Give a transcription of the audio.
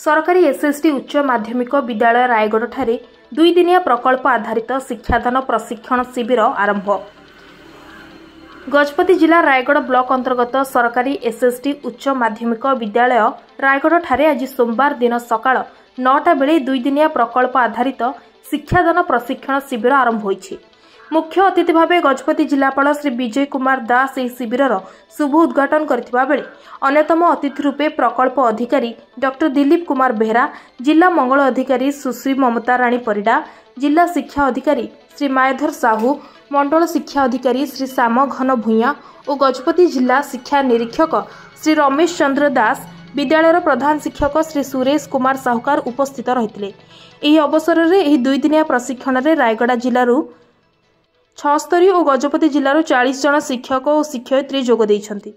सरकारी एसएसटी उच्च माध्यमिक विद्यालय रायगढ़ ठारे 2 दिनिया प्रकल्प आधारित शिक्षादान प्रशिक्षण शिविर आरंभ। गजपति जिला रायगढ़ ब्लॉक अंतर्गत सरकारी एसएसटी उच्च माध्यमिक विद्यालय रायगढ़ ठारे आज सोमवार दिन सकाळ 9टा बेले 2 दिनिया प्रकल्प आधारित शिक्षादान प्रशिक्षण शिविर आरंभ होईछि। मुख्य अतिथि भाव गजपति जिलापाल श्री विजय कुमार दास यह शिविर शुभ उद्घाटन करथिबा बेले अन्यतम अतिथि रूपे प्रकल्प अधिकारी डॉक्टर दिलीप कुमार बेहरा, जिला मंगल अधिकारी सुश्री ममता राणी परिडा, जिला शिक्षा अधिकारी श्री मायाधर साहू, मंडल शिक्षा अधिकारी श्री श्याम घन भूया और गजपति जिला शिक्षा निरीक्षक श्री रमेश चंद्र दास, विद्यालयर प्रधान शिक्षक श्री सुरेश कुमार साहुकार उपस्थित रहिथिले। एही अवसर में एही 2 दिनिया प्रशिक्षण में रायगढ़ जिलूर 76 और गजपति जिलूर 40 जन शिक्षक और शिक्षयित्री जोग देइछन्ति।